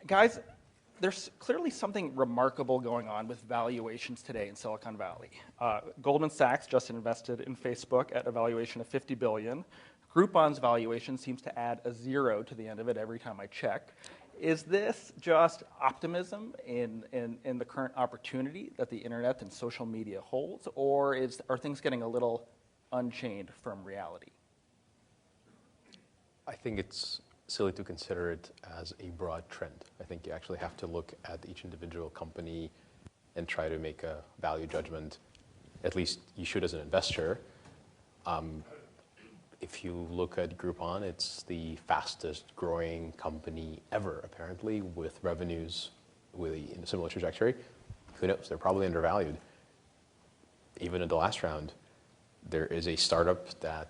Guys, there's clearly something remarkable going on with valuations today in Silicon Valley. Goldman Sachs just invested in Facebook at a valuation of $50 billion. Groupon's valuation seems to add a zero to the end of it every time I check. Is this just optimism in the current opportunity that the internet and social media holds, or are things getting a little unchained from reality? I think it's silly to consider it as a broad trend. I think you actually have to look at each individual company and try to make a value judgment. At least you should as an investor. If you look at Groupon, it's the fastest growing company ever, apparently, with revenues in a similar trajectory. Who knows? They're probably undervalued. Even in the last round, there is a startup that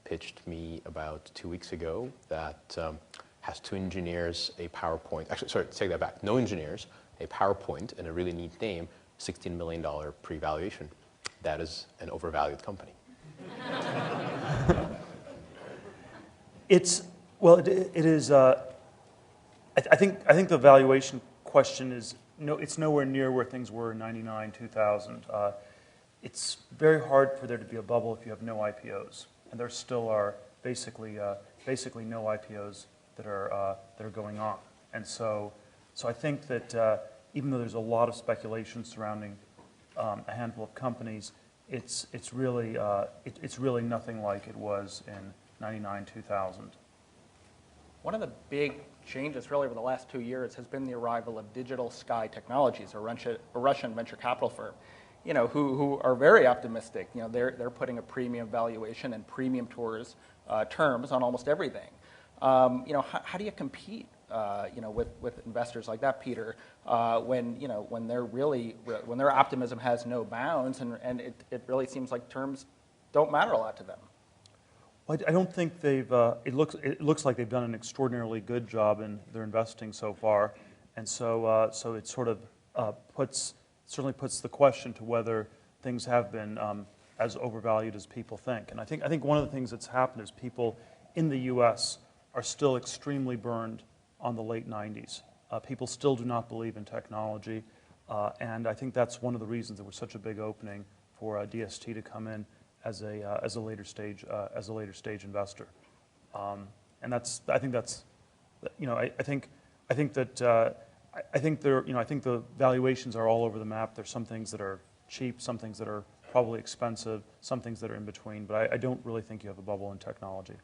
pitched me about 2 weeks ago that has 2 engineers, a PowerPoint. Actually, sorry, take that back. No engineers, a PowerPoint, and a really neat name, $16 million pre-valuation. That is an overvalued company. It is. I think the valuation question is it's nowhere near where things were in '99, 2000. It's very hard for there to be a bubble if you have no IPOs, and there still are basically no IPOs that are going on. And so I think that even though there's a lot of speculation surrounding a handful of companies, it's really nothing like it was in '99, 2000. One of the big changes really over the last 2 years has been the arrival of Digital Sky Technologies, a Russian venture capital firm, who are very optimistic. They're putting a premium valuation and premium terms on almost everything. How do you compete, with investors like that, Peter, when their optimism has no bounds and it really seems like terms don't matter a lot to them? Well, I don't think they've. It looks like they've done an extraordinarily good job in their investing so far, and so it sort of certainly puts the question to whether things have been as overvalued as people think. And I think one of the things that's happened is people in the U.S. are still extremely burned on the late '90s. People still do not believe in technology, and I think that's one of the reasons there was such a big opening for DST to come in as a later stage investor, and I think the valuations are all over the map. There's some things that are cheap, some things that are probably expensive, some things that are in between. But I don't really think you have a bubble in technology.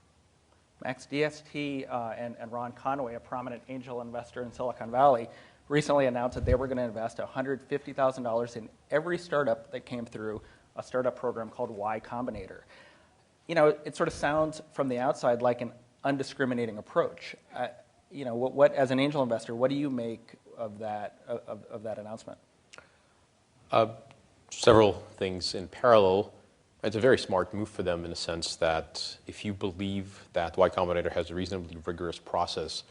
Max, DST and Ron Conway, a prominent angel investor in Silicon Valley, recently announced that they were going to invest $150,000 in every startup that came through a startup program called Y Combinator. It sort of sounds from the outside like an undiscriminating approach. What as an angel investor, what do you make of that announcement? Several things in parallel. It's a very smart move for them in the sense that if you believe that Y Combinator has a reasonably rigorous process,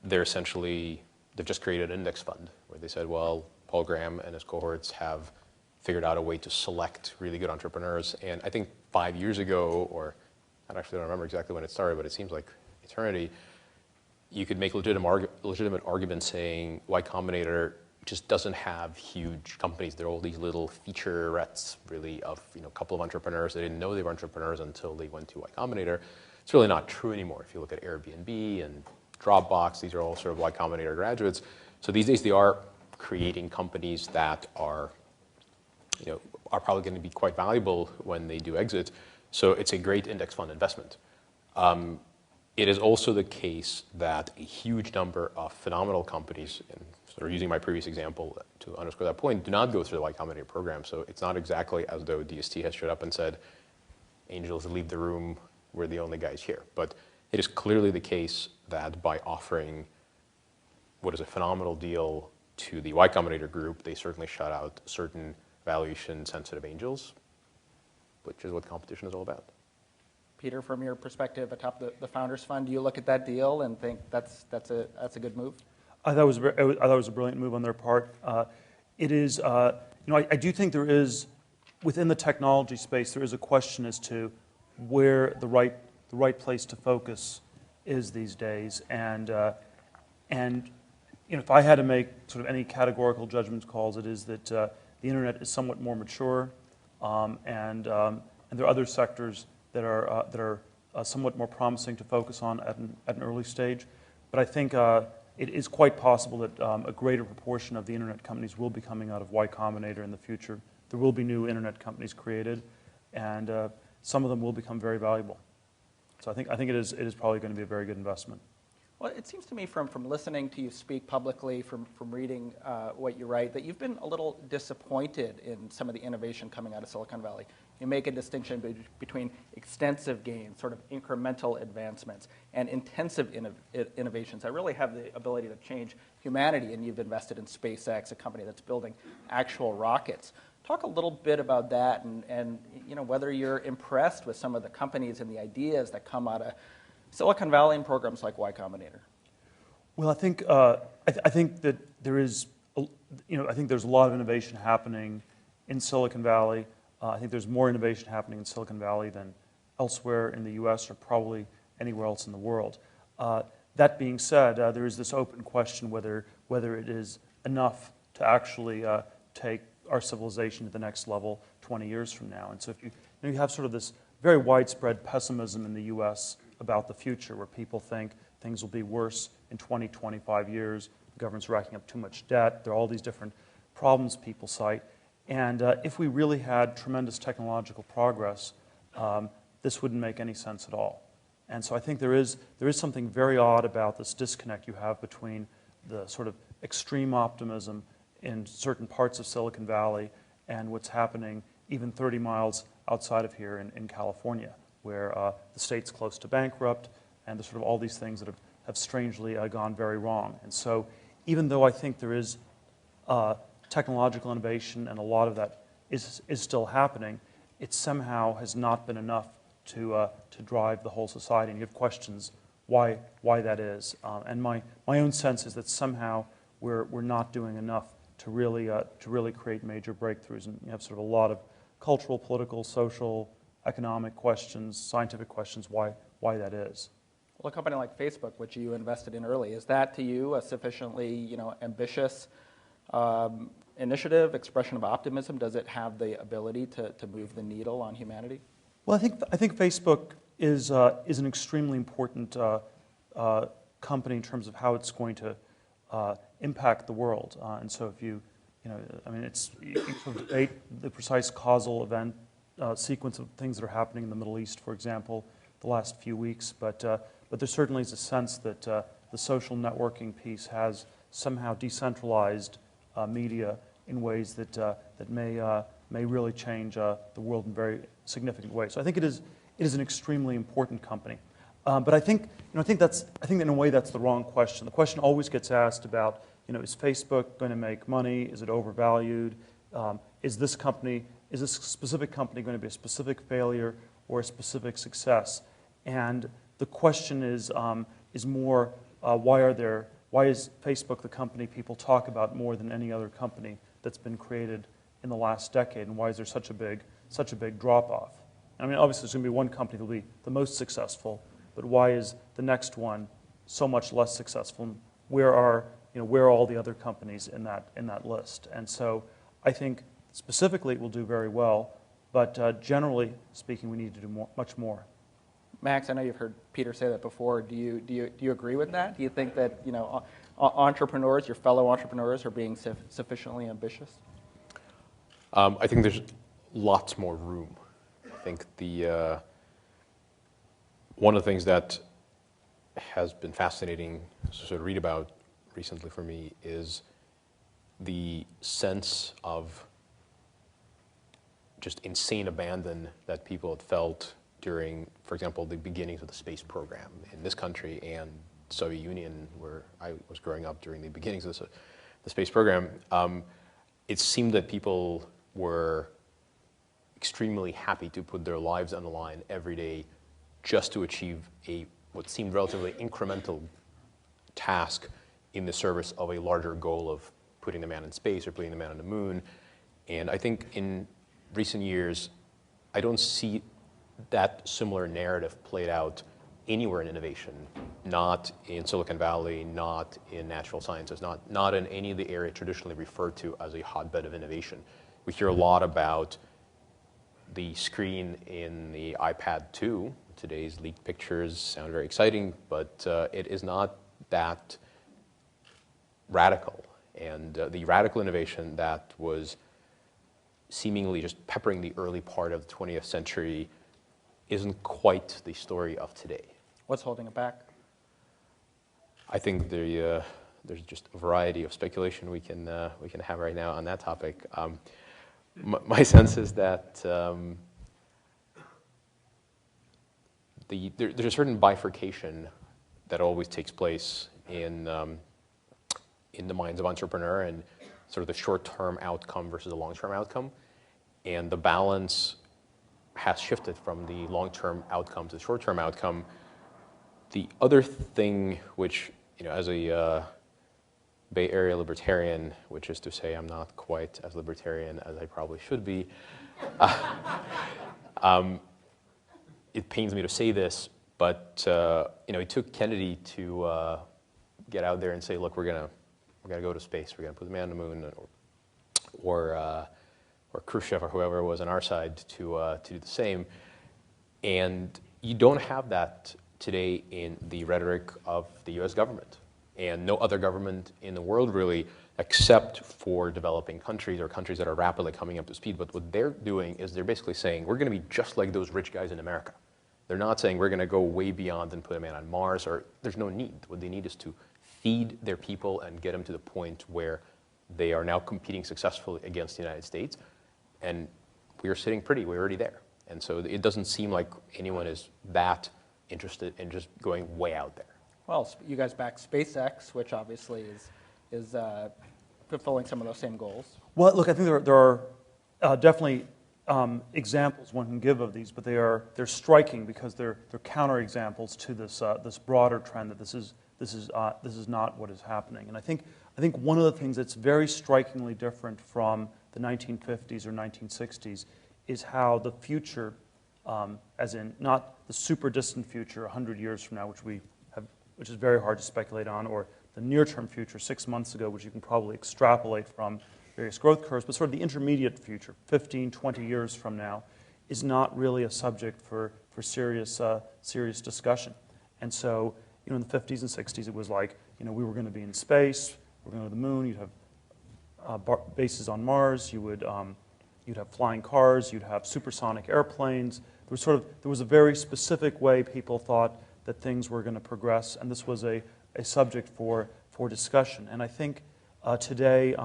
they've just created an index fund where they said, well, Paul Graham and his cohorts have figured out a way to select really good entrepreneurs. And I think 5 years ago, or I actually don't remember exactly when it started, but it seems like eternity, you could make legitimate arguments saying Y Combinator just doesn't have huge companies. They're all these little featurettes, really, of a couple of entrepreneurs. They didn't know they were entrepreneurs until they went to Y Combinator. It's really not true anymore. If you look at Airbnb and Dropbox, these are all sort of Y Combinator graduates. So these days they are creating companies that are probably going to be quite valuable when they do exit. So it's a great index fund investment. It is also the case that a huge number of phenomenal companies, and sort of using my previous example to underscore that point, do not go through the Y Combinator program. So it's not exactly as though DST has showed up and said, angels, leave the room, we're the only guys here. But it is clearly the case that by offering what is a phenomenal deal to the Y Combinator group, they certainly shut out certain valuation-sensitive angels, which is what competition is all about. Peter, from your perspective atop the Founders Fund, do you look at that deal and think that's a good move? I thought it was a brilliant move on their part. It is, I do think there is, within the technology space, there is a question as to where the right place to focus is these days, and And if I had to make sort of any categorical judgment calls, it is that the internet is somewhat more mature, and there are other sectors that are somewhat more promising to focus on at an early stage. But I think it is quite possible that a greater proportion of the internet companies will be coming out of Y Combinator in the future. There will be new internet companies created, and some of them will become very valuable. So I think it is probably going to be a very good investment. Well, it seems to me from listening to you speak publicly, from reading what you write, that you've been a little disappointed in some of the innovation coming out of Silicon Valley. You make a distinction between extensive gains, sort of incremental advancements, and intensive innovations that really have the ability to change humanity, and you've invested in SpaceX, a company that's building actual rockets. Talk a little bit about that and whether you're impressed with some of the companies and the ideas that come out of Silicon Valley and programs like Y Combinator. Well, I think I think that there is, I think there's a lot of innovation happening in Silicon Valley. I think there's more innovation happening in Silicon Valley than elsewhere in the U.S. or probably anywhere else in the world. That being said, there is this open question whether it is enough to actually take our civilization to the next level 20 years from now. And so if you have sort of this very widespread pessimism in the U.S. about the future, where people think things will be worse in 20, 25 years, the government's racking up too much debt, there are all these different problems people cite. And if we really had tremendous technological progress, this wouldn't make any sense at all. And so I think there is something very odd about this disconnect you have between the sort of extreme optimism in certain parts of Silicon Valley and what's happening even 30 miles outside of here in California, where the state's close to bankrupt, and there's sort of all these things that have strangely gone very wrong. And so even though I think there is technological innovation and a lot of that is still happening, it somehow has not been enough to drive the whole society. And you have questions why that is. And my own sense is that somehow we're not doing enough to really create major breakthroughs. And you have sort of a lot of cultural, political, social, economic questions, scientific questions, why that is. Well, a company like Facebook, which you invested in early, is that to you a sufficiently ambitious initiative, expression of optimism? Does it have the ability to move the needle on humanity? Well, I think Facebook is an extremely important company in terms of how it's going to impact the world. And so if you sort of debate the precise causal event sequence of things that are happening in the Middle East, for example, the last few weeks. But there certainly is a sense that the social networking piece has somehow decentralized media in ways that may really change the world in very significant ways. So I think it is an extremely important company. But I think in a way that's the wrong question. The question always gets asked about, is Facebook going to make money? Is it overvalued? Is this specific company going to be a specific failure or a specific success? And the question is more why is Facebook the company people talk about more than any other company that's been created in the last decade, and why is there such a big drop-off? I mean, obviously there's going to be one company that will be the most successful, but why is the next one so much less successful? Where are all the other companies in that list? And so I think specifically it will do very well, but generally speaking, we need to do much more. Max, I know you've heard Peter say that before. Do you agree with that? Do you think that entrepreneurs, your fellow entrepreneurs, are being sufficiently ambitious? I think there's lots more room. I think one of the things that has been fascinating to sort of read about recently for me is the sense of just insane abandon that people had felt during, for example, the beginnings of the space program in this country and Soviet Union, where I was growing up during the beginnings of the space program. It seemed that people were extremely happy to put their lives on the line every day just to achieve what seemed relatively incremental task in the service of a larger goal of putting the man in space or putting the man on the moon. And I think in recent years, I don't see that similar narrative played out anywhere in innovation, not in Silicon Valley, not in natural sciences, not in any of the areas traditionally referred to as a hotbed of innovation. We hear a lot about the screen in the iPad 2. Today's leaked pictures sound very exciting, but it is not that radical. And the radical innovation that was seemingly just peppering the early part of the 20th century isn't quite the story of today. What's holding it back? I think there's just a variety of speculation we can have right now on that topic. My sense is that there's a certain bifurcation that always takes place in the minds of entrepreneur and sort of the short-term outcome versus the long-term outcome, and the balance has shifted from the long-term outcome to the short-term outcome. The other thing, which, as a Bay Area libertarian, which is to say I'm not quite as libertarian as I probably should be, it pains me to say this, but it took Kennedy to get out there and say, look, we're gonna go to space, we're gonna put the man on the moon, or Khrushchev or whoever was on our side to do the same. And you don't have that today in the rhetoric of the US government, and no other government in the world really, except for developing countries or countries that are rapidly coming up to speed. But what they're doing is they're basically saying, we're going to be just like those rich guys in America. They're not saying we're going to go way beyond and put a man on Mars, or there's no need. What they need is to feed their people and get them to the point where they are now competing successfully against the United States. And we are sitting pretty, we're already there. And so it doesn't seem like anyone is that interested in just going way out there. Well, you guys back SpaceX, which obviously is fulfilling some of those same goals. Well, look, I think there are definitely examples one can give of these, but they're striking because they're counterexamples to this broader trend that this is not what is happening. And I think one of the things that's very strikingly different from the 1950s or 1960s is how the future, as in not the super distant future 100 years from now, which is very hard to speculate on, or the near-term future 6 months ago, which you can probably extrapolate from various growth curves, but sort of the intermediate future, 15, 20 years from now, is not really a subject for serious discussion. And so, in the 50s and 60s, it was like, we were going to be in space, we're going to the moon, you'd have bases on Mars, you'd have flying cars, you'd have supersonic airplanes. There was a very specific way people thought that things were going to progress, and this was a subject for discussion. And I think today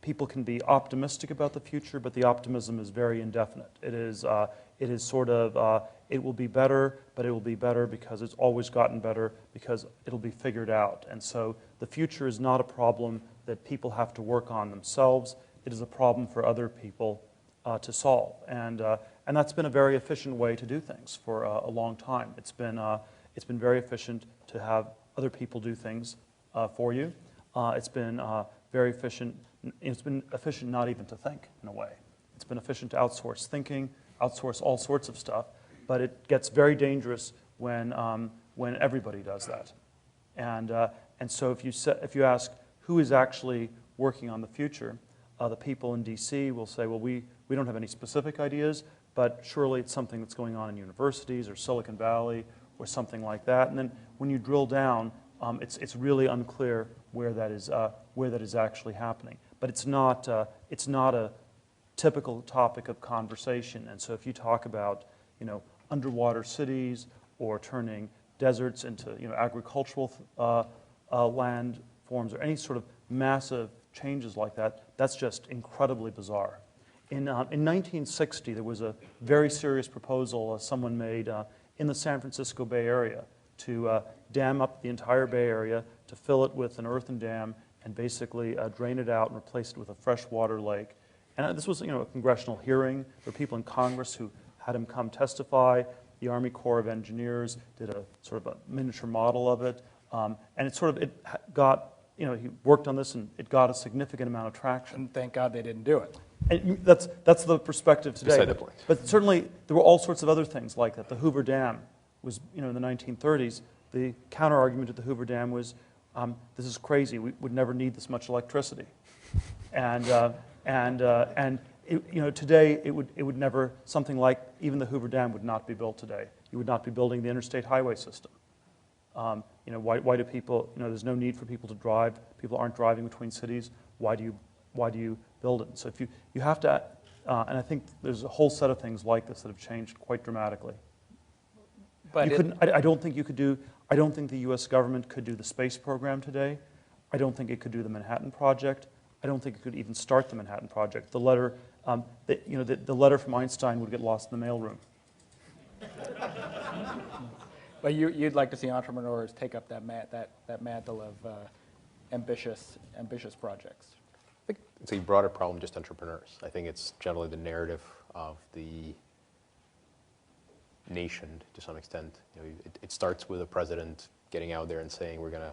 people can be optimistic about the future, but the optimism is very indefinite. It is sort of, it will be better, but it will be better because it's always gotten better, because it'll be figured out. And so the future is not a problem that people have to work on themselves. It is a problem for other people to solve. And that's been a very efficient way to do things for a long time. It's been very efficient to have other people do things for you. It's been very efficient. It's been efficient not even to think, in a way. It's been efficient to outsource thinking, outsource all sorts of stuff, but it gets very dangerous when everybody does that. And so if you ask who is actually working on the future, the people in DC will say, well, we don't have any specific ideas, but surely it's something that's going on in universities or Silicon Valley or something like that. And then when you drill down, it's really unclear where that is actually happening. But it's not a typical topic of conversation. And so if you talk about underwater cities or turning deserts into agricultural land forms or any sort of massive changes like that, that's just incredibly bizarre. In 1960, there was a very serious proposal someone made in the San Francisco Bay Area to dam up the entire Bay Area, to fill it with an earthen dam, and basically drain it out and replace it with a freshwater lake. And this was a congressional hearing. There were people in Congress who had him come testify. The Army Corps of Engineers did a sort of a miniature model of it. And it got, he worked on this, and it got a significant amount of traction. And thank God they didn't do it. And that's the perspective today. Beside the point. But certainly there were all sorts of other things like that. The Hoover Dam was, in the 1930s, the counter-argument to the Hoover Dam was, this is crazy. We would never need this much electricity. And today it would never, something like even the Hoover Dam would not be built today. You would not be building the interstate highway system. Why do people, there's no need for people to drive. People aren't driving between cities. Why do you build it? So if you have to, and I think there's a whole set of things like this that have changed quite dramatically. But I don't think you could do, I don't think the US government could do the space program today. I don't think it could do the Manhattan Project. I don't think it could even start the Manhattan Project. The letter, the letter from Einstein would get lost in the mailroom. But you'd like to see entrepreneurs take up that mantle of ambitious projects. I think it's a broader problem, just entrepreneurs. I think it's generally the narrative of the nation to some extent. It starts with a president getting out there and saying we're going to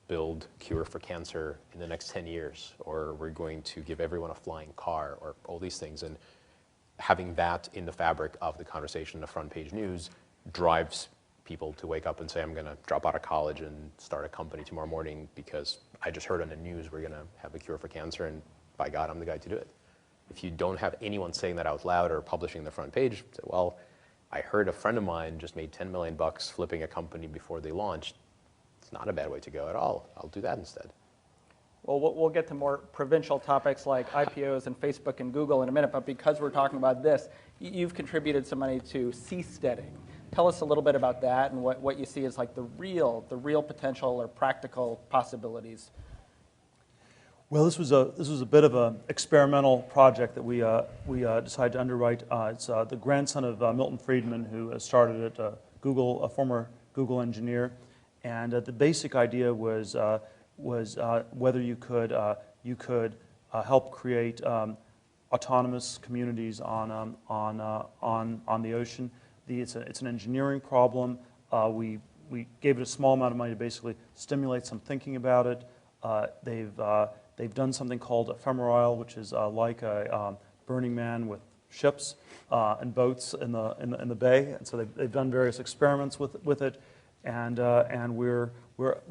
build cure for cancer in the next 10 years, or we're going to give everyone a flying car, or all these things. And having that in the fabric of the conversation in the front page news drives people to wake up and say, I'm going to drop out of college and start a company tomorrow morning because I just heard on the news we're going to have a cure for cancer, and by God, I'm the guy to do it. If you don't have anyone saying that out loud or publishing the front page, say, well, I heard a friend of mine just made $10 million flipping a company before they launched. It's not a bad way to go at all. I'll do that instead. Well, we'll get to more provincial topics like IPOs and Facebook and Google in a minute, but because we're talking about this, you've contributed some money to seasteading. Tell us a little bit about that and what you see as like the real potential or practical possibilities. Well, this was a bit of an experimental project that we decided to underwrite. It's the grandson of Milton Friedman, who started at Google, a former Google engineer, and the basic idea was whether you could help create autonomous communities on the ocean. It's an engineering problem. We gave it a small amount of money to basically stimulate some thinking about it. They've done something called ephemeral, which is like a Burning Man with ships and boats in the bay. And so they've done various experiments with it, and we're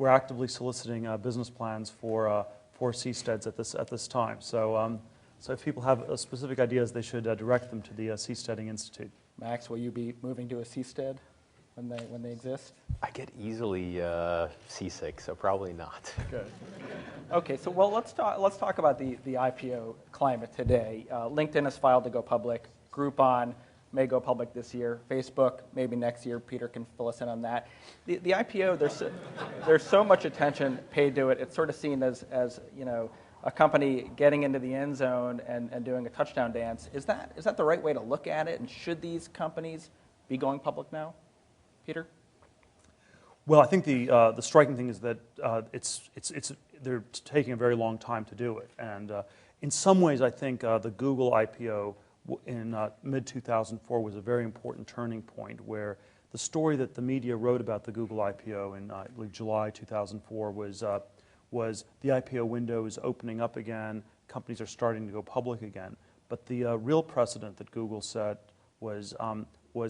actively soliciting business plans for seasteads at this time. So if people have specific ideas, they should direct them to the Seasteading Institute. Max, will you be moving to a seastead when they exist? I get easily seasick, so probably not. Good. Okay, so let's talk about the IPO climate today. LinkedIn has filed to go public. Groupon may go public this year. Facebook maybe next year. Peter can fill us in on that. The IPO, there's so much attention paid to it. It's sort of seen as a company getting into the end zone and doing a touchdown dance. Is that the right way to look at it? And should these companies be going public now? Peter? Well, I think the striking thing is that they're taking a very long time to do it, and in some ways, I think the Google IPO in mid-2004 was a very important turning point, where the story that the media wrote about the Google IPO in I believe July 2004 was the IPO window is opening up again, companies are starting to go public again. But the real precedent that Google set was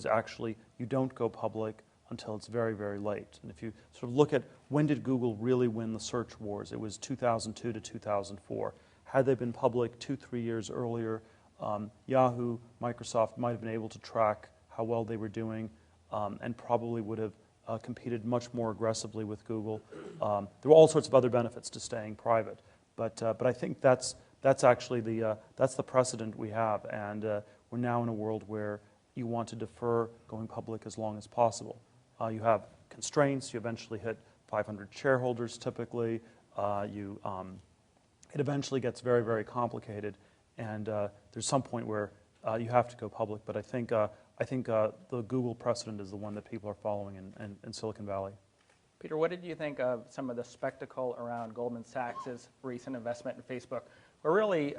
actually you don't go public until it's very, very late. And if you sort of look at when did Google really win the search wars, it was 2002 to 2004. Had they been public 2-3 years earlier, Yahoo, Microsoft might have been able to track how well they were doing and probably would have competed much more aggressively with Google. There were all sorts of other benefits to staying private, but I think that's actually that's the precedent we have, and we're now in a world where you want to defer going public as long as possible. You have constraints. You eventually hit 500 shareholders typically. It eventually gets very, very complicated, and there's some point where you have to go public. But I think the Google precedent is the one that people are following in Silicon Valley. Peter, what did you think of some of the spectacle around Goldman Sachs' recent investment in Facebook, where really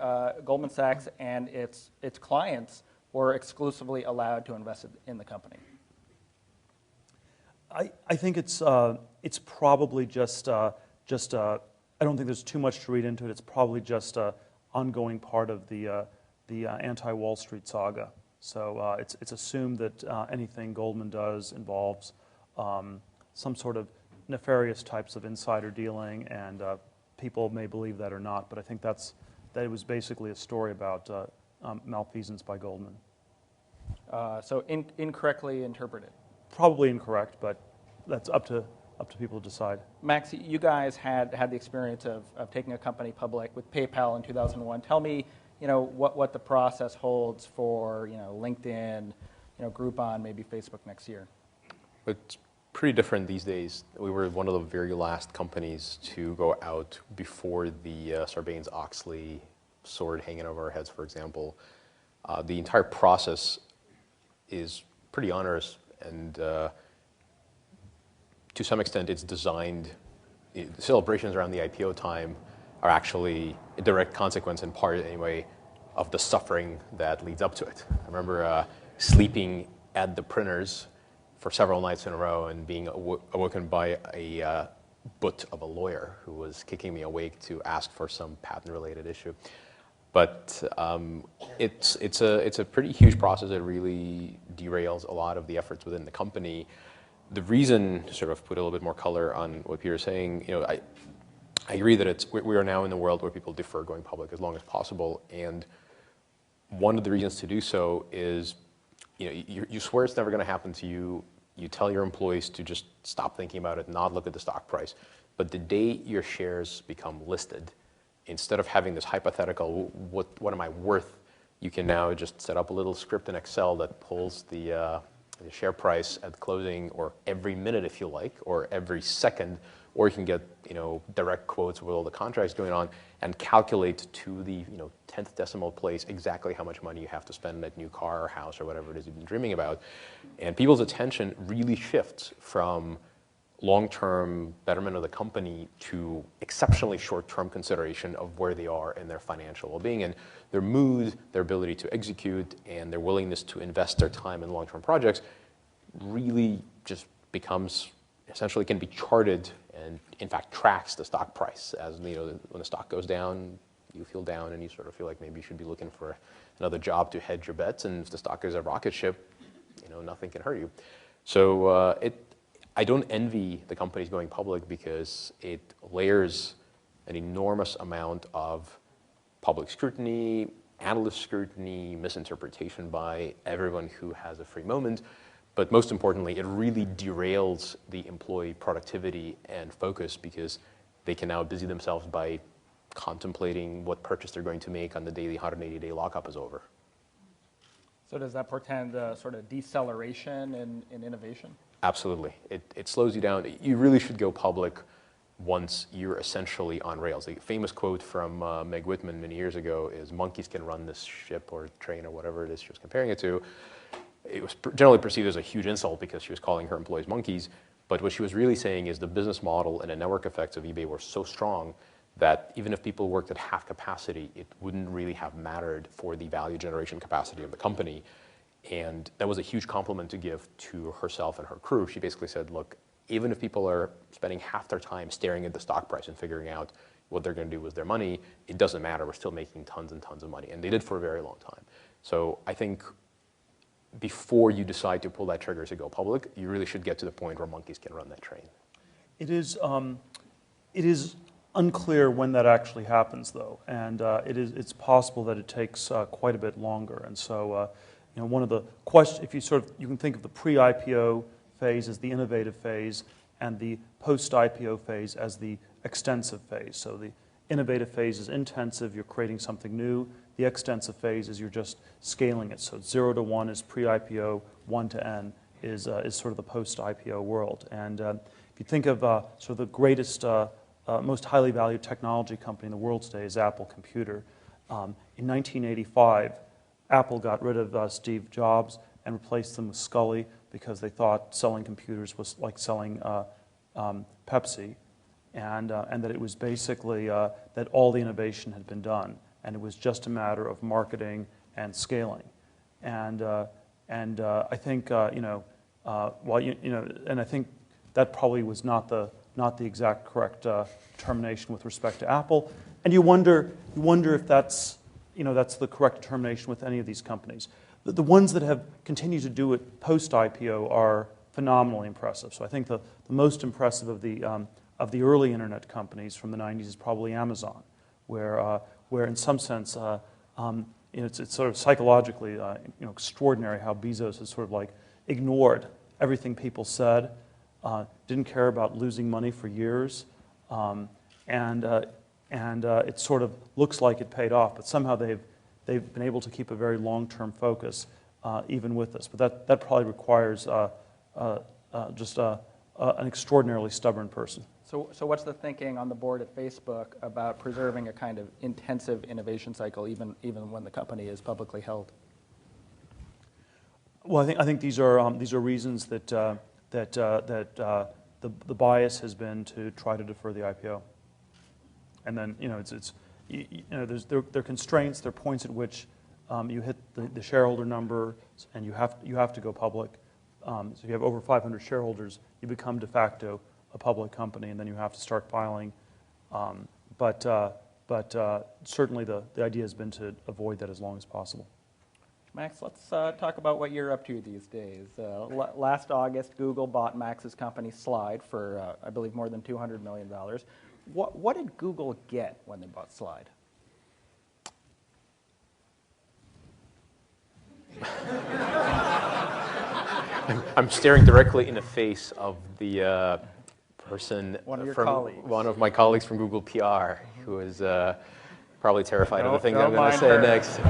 Goldman Sachs and its clients were exclusively allowed to invest in the company? I think it's probably just I don't think there's too much to read into it. It's probably just an ongoing part of the anti-Wall Street saga. So it's assumed that anything Goldman does involves some sort of nefarious types of insider dealing, and people may believe that or not, but I think that it was basically a story about malfeasance by Goldman. So incorrectly interpreted. Probably incorrect, but that's up to people to decide. Max, you guys had the experience of taking a company public with PayPal in 2001. Tell me, what the process holds for, LinkedIn, Groupon, maybe Facebook next year. It's pretty different these days. We were one of the very last companies to go out before the Sarbanes-Oxley sword hanging over our heads, for example. The entire process is pretty onerous, and to some extent it's designed, the celebrations around the IPO time are actually a direct consequence, in part anyway, of the suffering that leads up to it. I remember sleeping at the printers for several nights in a row and being awoken by a butt of a lawyer who was kicking me awake to ask for some patent-related issue. But it's a pretty huge process that really derails a lot of the efforts within the company. The reason, to sort of put a little bit more color on what Peter's saying, I agree that we are now in the world where people defer going public as long as possible, and one of the reasons to do so is, you swear it's never going to happen to you. You tell your employees to just stop thinking about it, not look at the stock price. But the day your shares become listed, instead of having this hypothetical, what am I worth, you can now just set up a little script in Excel that pulls the share price at closing, or every minute if you like, or every second, or you can get direct quotes with all the contracts going on and calculate to the 10th decimal place exactly how much money you have to spend on that new car or house or whatever it is you've been dreaming about. And people's attention really shifts from long-term betterment of the company to exceptionally short-term consideration of where they are in their financial well-being, and their mood, their ability to execute, and their willingness to invest their time in long-term projects really just becomes, essentially can be charted and in fact tracks the stock price. As when the stock goes down, you feel down and you sort of feel like maybe you should be looking for another job to hedge your bets, and if the stock is a rocket ship, nothing can hurt you. So I don't envy the companies going public because it layers an enormous amount of public scrutiny, analyst scrutiny, misinterpretation by everyone who has a free moment. But most importantly, it really derails the employee productivity and focus because they can now busy themselves by contemplating what purchase they're going to make on the day the 180-day lockup is over. So does that portend a sort of deceleration in innovation? Absolutely. It slows you down. You really should go public once you're essentially on rails. A famous quote from Meg Whitman many years ago is, "Monkeys can run this ship or train," or whatever it is she was comparing it to. It was generally perceived as a huge insult because she was calling her employees monkeys. But what she was really saying is the business model and the network effects of eBay were so strong that even if people worked at half capacity, it wouldn't really have mattered for the value generation capacity of the company. And that was a huge compliment to give to herself and her crew. She basically said, look, even if people are spending half their time staring at the stock price and figuring out what they're going to do with their money, it doesn't matter. We're still making tons and tons of money. And they did for a very long time. So I think before you decide to pull that trigger to go public, you really should get to the point where monkeys can run that train. It is unclear when that actually happens, though, and it's possible that it takes quite a bit longer. And so, one of the questions, if you can think of the pre-IPO phase as the innovative phase, and the post-IPO phase as the extensive phase. So the innovative phase is intensive; you're creating something new. The extensive phase is you're just scaling it. So 0 to 1 is pre-IPO, 1 to N is sort of the post-IPO world. And if you think of sort of the greatest, most highly valued technology company in the world today is Apple Computer. In 1985, Apple got rid of Steve Jobs and replaced them with Scully because they thought selling computers was like selling Pepsi, and that it was basically that all the innovation had been done. And it was just a matter of marketing and scaling, and I think and I think that probably was not the exact correct determination with respect to Apple. And you wonder if that's the correct determination with any of these companies. The ones that have continued to do it post-IPO are phenomenally impressive. So I think the most impressive of the early internet companies from the 90s is probably Amazon, where in some sense, it's sort of psychologically extraordinary how Bezos has sort of like ignored everything people said, didn't care about losing money for years, and it sort of looks like it paid off, but somehow they've been able to keep a very long-term focus even with this. But that probably requires just an extraordinarily stubborn person. So what's the thinking on the board at Facebook about preserving a kind of intensive innovation cycle, even when the company is publicly held? Well, I think these are reasons that the bias has been to try to defer the IPO, and then there are constraints. There are points at which you hit the shareholder number, and you have to go public. So if you have over 500 shareholders, you become de facto a public company, and then you have to start filing. But certainly the idea has been to avoid that as long as possible. Max, let's talk about what you're up to these days. Last August, Google bought Max's company Slide for, I believe, more than $200 million. What did Google get when they bought Slide? I'm staring directly in the face of the person one of my colleagues from Google PR, who is probably terrified of the thing that I'm going to say next.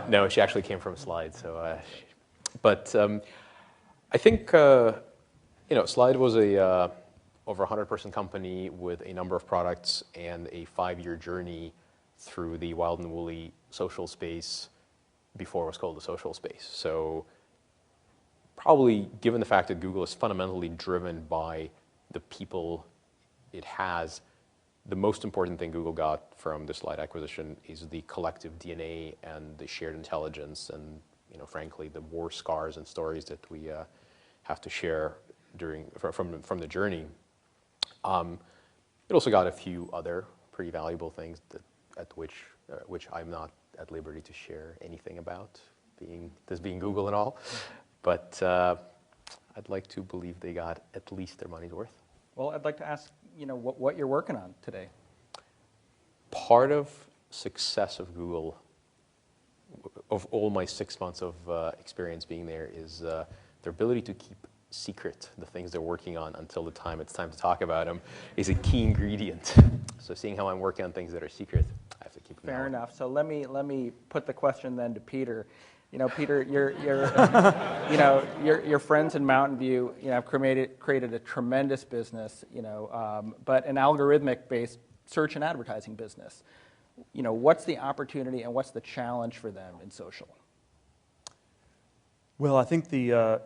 No, she actually came from Slide. So, I think Slide was a over 100-person company with a number of products and a 5-year journey through the wild and woolly social space before it was called the social space. So probably, given the fact that Google is fundamentally driven by the people it has, the most important thing Google got from the Slide acquisition is the collective DNA and the shared intelligence and, frankly, the war scars and stories that we have to share from the journey. It also got a few other pretty valuable things which I'm not at liberty to share anything about, being Google and all. But I'd like to believe they got at least their money's worth. Well, I'd like to ask, what you're working on today. Part of success of Google, of all my 6 months of experience being there, is their ability to keep secret the things they're working on until it's time to talk about them is a key ingredient. So seeing how I'm working on things that are secret, I have to keep them Fair enough. So let me put the question then to Peter. Peter, your friends in Mountain View, have created a tremendous business, but an algorithmic-based search and advertising business. What's the opportunity and what's the challenge for them in social? Well, I think the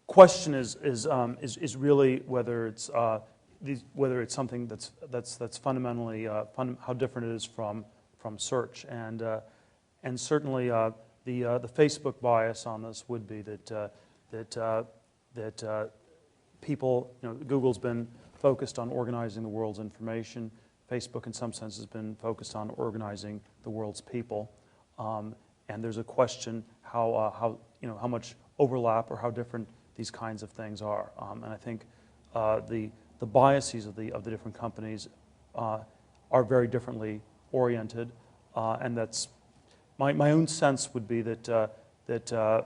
question is really whether it's something that's fundamentally how different it is from search, and certainly the Facebook bias on this would be that people, Google's been focused on organizing the world's information. Facebook, in some sense, has been focused on organizing the world's people. And there's a question how much overlap or how different these kinds of things are. And I think the biases of the different companies are very differently oriented, and that's my own sense would be that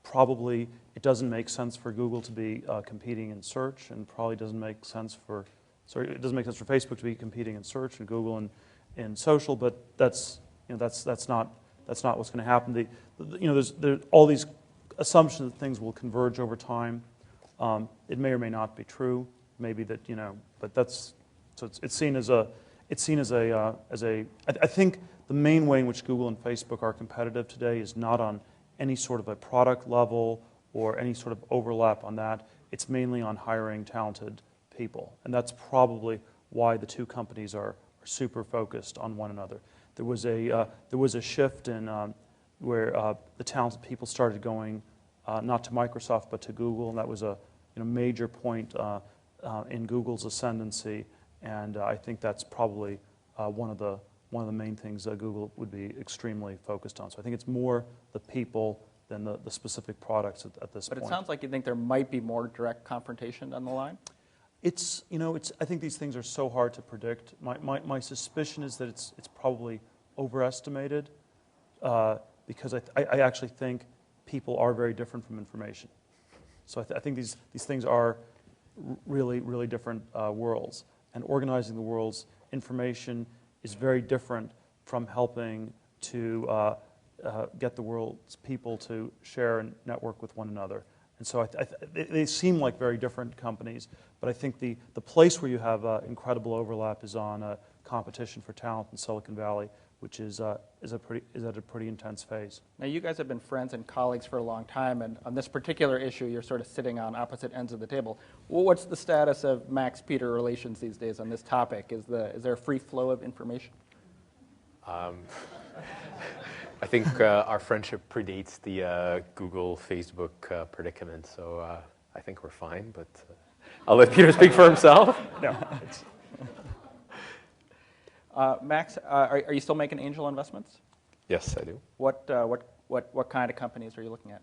probably it doesn't make sense for Google to be competing in search, and probably doesn't make sense for Facebook to be competing in search and Google in social. But that's not what's going to happen. There's all these assumptions that things will converge over time. It may or may not be true. Maybe that but it's seen as a. I think the main way in which Google and Facebook are competitive today is not on any sort of a product level or any sort of overlap on that. It's mainly on hiring talented people, and that's probably why the two companies are super focused on one another. There was a shift in where the talented people started going not to Microsoft but to Google, and that was a major point in Google's ascendancy. And I think that's probably one of one of the main things Google would be extremely focused on. So I think it's more the people than the specific products at this point. But it sounds like you think there might be more direct confrontation down the line? I think these things are so hard to predict. My suspicion is that it's probably overestimated because I actually think people are very different from information. So I think these things are really, really different worlds. And organizing the world's information is very different from helping to get the world's people to share and network with one another. And so they seem like very different companies, but I think the place where you have incredible overlap is on competition for talent in Silicon Valley, which is at a pretty intense phase. Now, you guys have been friends and colleagues for a long time, and on this particular issue, you're sort of sitting on opposite ends of the table. Well, what's the status of Max-Peter relations these days on this topic? Is there a free flow of information? I think our friendship predates the Google, Facebook predicament, so I think we're fine, but I'll let Peter speak for himself. No, Max, are you still making angel investments? Yes, I do. What kind of companies are you looking at?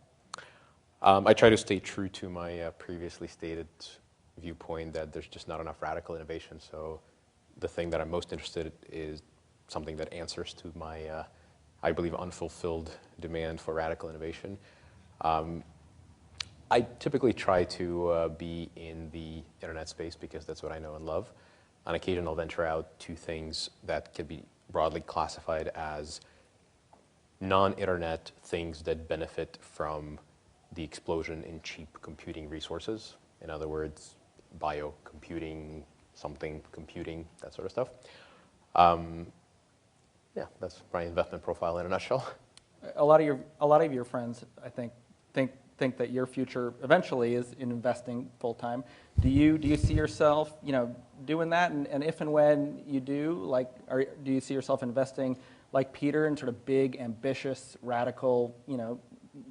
I try to stay true to my previously stated viewpoint that there's just not enough radical innovation, so the thing that I'm most interested in is something that answers to my I believe, unfulfilled demand for radical innovation. I typically try to be in the internet space because that's what I know and love. On occasion, I'll venture out to things that can be broadly classified as non-internet things that benefit from the explosion in cheap computing resources. In other words, biocomputing, something computing, that sort of stuff. Yeah, that's my investment profile in a nutshell. A lot of your friends, I think that your future eventually is in investing full time. Do you see yourself, doing that? And if and when you do, do you see yourself investing like Peter in sort of big, ambitious, radical,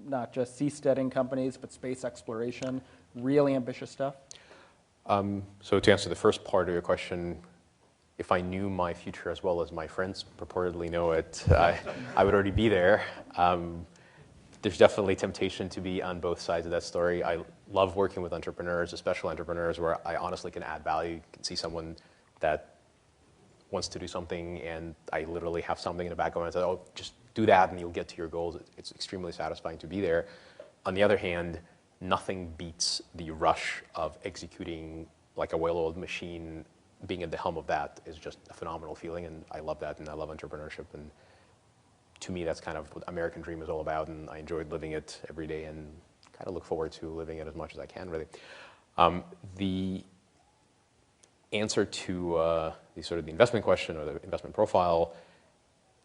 not just seasteading companies, but space exploration, really ambitious stuff? So to answer the first part of your question, if I knew my future as well as my friends purportedly know it, I would already be there. There's definitely temptation to be on both sides of that story. I love working with entrepreneurs, especially entrepreneurs where I honestly can add value. You can see someone that wants to do something and I literally have something in the back of my mind and say, oh, just do that and you'll get to your goals. It's extremely satisfying to be there. On the other hand, nothing beats the rush of executing like a well-oiled machine. Being at the helm of that is just a phenomenal feeling, and I love that, and I love entrepreneurship, and to me, that's kind of what American Dream is all about, and I enjoyed living it every day, and kind of look forward to living it as much as I can, really. The answer to the investment question or the investment profile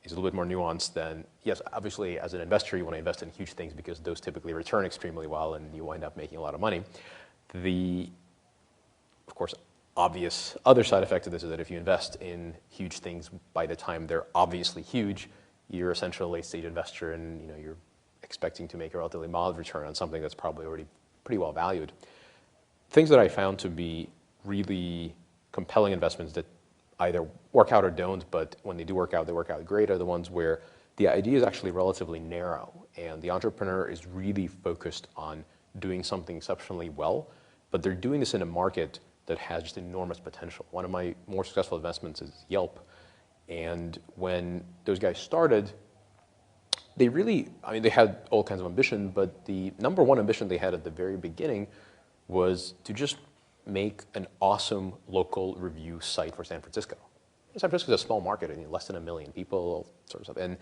is a little bit more nuanced than, yes, obviously, as an investor, you want to invest in huge things because those typically return extremely well, and you wind up making a lot of money. Of course, obvious other side effect of this is that if you invest in huge things, by the time they're obviously huge, you're essentially a late-stage investor, and you're expecting to make a relatively mild return on something that's probably already pretty well valued. Things that I found to be really compelling investments that either work out or don't, but when they do work out, they work out great, are the ones where the idea is actually relatively narrow, and the entrepreneur is really focused on doing something exceptionally well, but they're doing this in a market that has just enormous potential. One of my more successful investments is Yelp. And when those guys started, they had all kinds of ambition, but the number one ambition they had at the very beginning was to just make an awesome local review site for San Francisco. San Francisco is a small market, less than 1 million people, all sort of stuff. And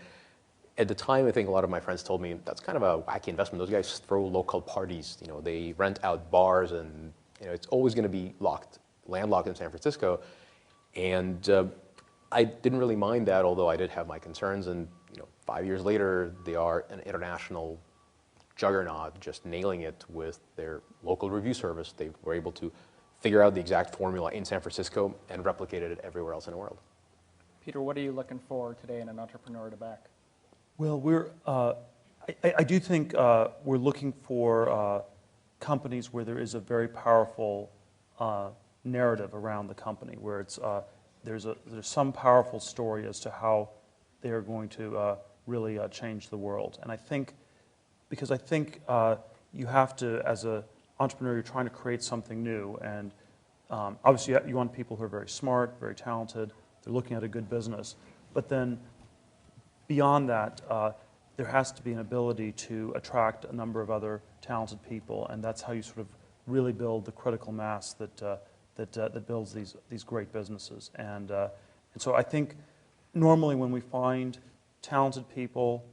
at the time, I think a lot of my friends told me, that's kind of a wacky investment. Those guys throw local parties. They rent out bars and it's always going to be landlocked in San Francisco. And I didn't really mind that, although I did have my concerns. And 5 years later, they are an international juggernaut, just nailing it with their local review service. They were able to figure out the exact formula in San Francisco and replicated it everywhere else in the world. Peter, what are you looking for today in an entrepreneur to back? Well, I do think we're looking for companies where there is a very powerful narrative around the company, where it's there's some powerful story as to how they are going to really change the world. And I think, because I think you have to, as an entrepreneur, you're trying to create something new, and obviously you want people who are very smart, very talented, they're looking at a good business. But then beyond that, there has to be an ability to attract a number of other talented people, and that's how you sort of really build the critical mass that builds these great businesses. And so I think normally when we find talented people